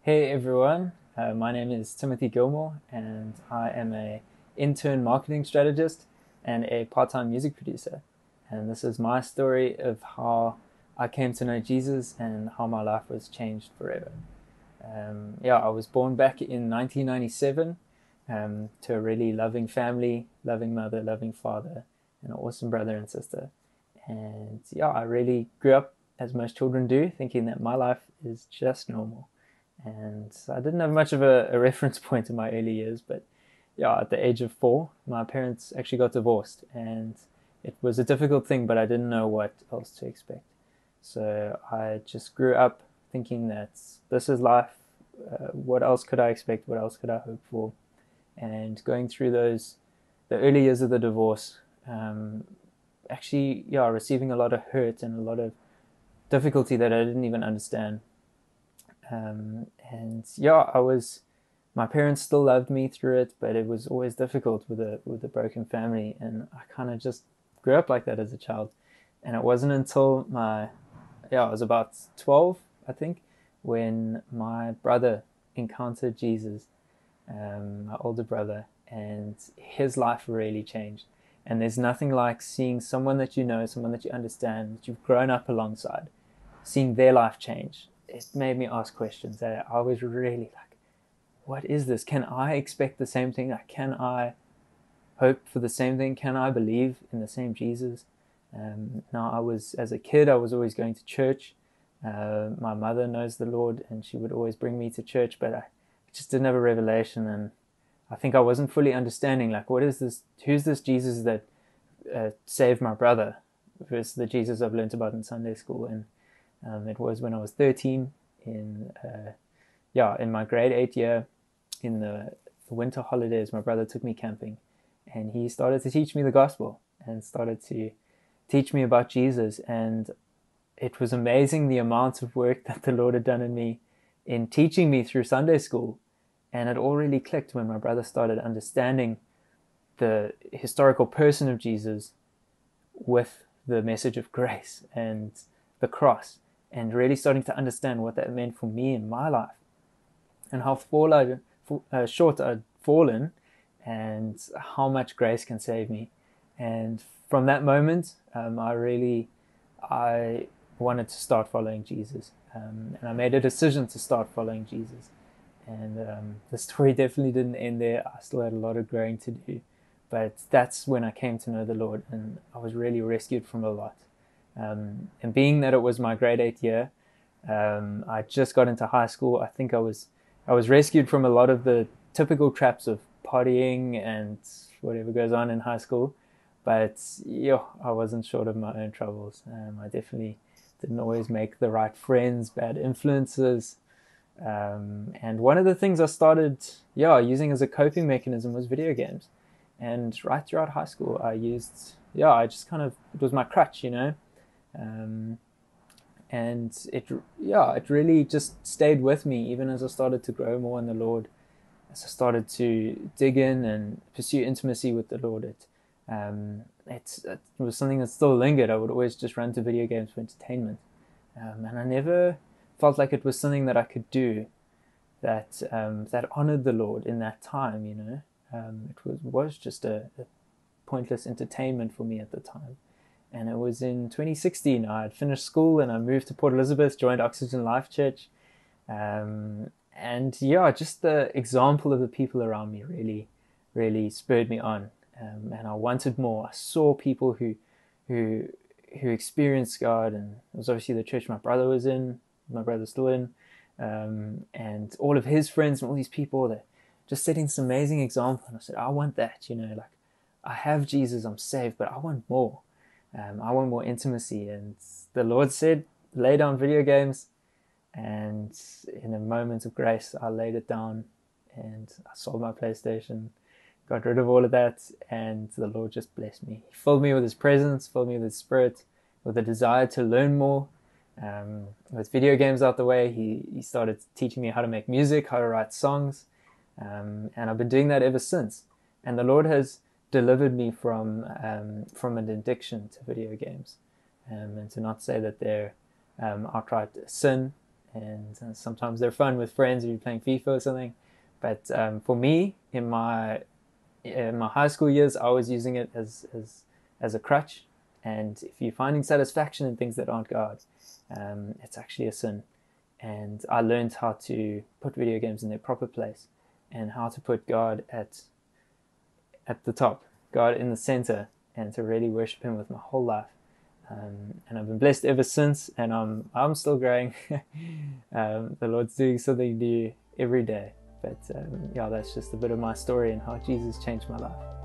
Hey everyone, my name is Timothy Gilmour and I am a intern marketing strategist and a part-time music producer. And this is my story of how I came to know Jesus and how my life was changed forever. I was born back in 1997 to a really loving family, loving mother, loving father, and an awesome brother and sister. And I really grew up as most children do, thinking that my life is just normal. And I didn't have much of a reference point in my early years, but at the age of 4, my parents actually got divorced, and it was a difficult thing, but I didn't know what else to expect. So I just grew up thinking that this is life. What else could I expect? What else could I hope for? And going through the early years of the divorce, receiving a lot of hurt and a lot of difficulty that I didn't even understand. My parents still loved me through it, but it was always difficult with a broken family, and I kind of just grew up like that as a child. And it wasn't until I was about 12, I think, when my brother encountered Jesus, my older brother, and his life really changed. And there's nothing like seeing someone that you know, someone that you understand, that you've grown up alongside, seeing their life change. It made me ask questions that I was really like, what is this? Can I expect the same thing? Like, can I hope for the same thing? Can I believe in the same Jesus? As a kid, I was always going to church. My mother knows the Lord, and she would always bring me to church, but I just didn't have a revelation, and I think I wasn't fully understanding, like, what is this? Who's this Jesus that saved my brother versus the Jesus I've learned about in Sunday school? And it was when I was 13 in my grade 8 year, in the winter holidays. My brother took me camping, and he started to teach me the gospel and started to teach me about Jesus. And it was amazing the amount of work that the Lord had done in me in teaching me through Sunday school. And it all really clicked when my brother started understanding the historical person of Jesus with the message of grace and the cross, and really starting to understand what that meant for me in my life, and how short I'd fallen, and how much grace can save me. And from that moment, I wanted to start following Jesus, and I made a decision to start following Jesus. And the story definitely didn't end there. I still had a lot of growing to do, but that's when I came to know the Lord, and I was really rescued from a lot. And being that it was my grade 8 year, I just got into high school. I think I was rescued from a lot of the typical traps of partying and whatever goes on in high school. But I wasn't short of my own troubles. I definitely didn't always make the right friends, bad influences. And one of the things I started using as a coping mechanism was video games. And right throughout high school, I just kind of, it was my crutch, um, and it really just stayed with me even as I started to grow more in the Lord. As I started to dig in and pursue intimacy with the Lord, it was something that still lingered. I would always just run to video games for entertainment, and I never felt like it was something that I could do that honored the Lord in that time. It was just a pointless entertainment for me at the time. And it was in 2016, I had finished school and I moved to Port Elizabeth, joined Oxygen Life Church. Just the example of the people around me really, really spurred me on. And I wanted more. I saw people who experienced God, and it was obviously the church my brother's still in, and all of his friends and all these people that just setting this amazing example. And I said, I want that, like, I have Jesus, I'm saved, but I want more. I want more intimacy. And the Lord said, lay down video games. And in a moment of grace, I laid it down and I sold my PlayStation, got rid of all of that. And the Lord just blessed me. He filled me with his presence, filled me with his spirit, with a desire to learn more. With video games out the way, he started teaching me how to make music, how to write songs. And I've been doing that ever since. And the Lord has delivered me from an addiction to video games, and to not say that they're outright sin and sometimes they're fun with friends if you're playing FIFA or something. But for me, in my high school years, I was using it as a crutch. And if you're finding satisfaction in things that aren't God, it's actually a sin. And I learned how to put video games in their proper place, and how to put God at the top, God in the center, and to really worship Him with my whole life. And I've been blessed ever since, and I'm still growing. The Lord's doing something new every day. But yeah, that's just a bit of my story and how Jesus changed my life.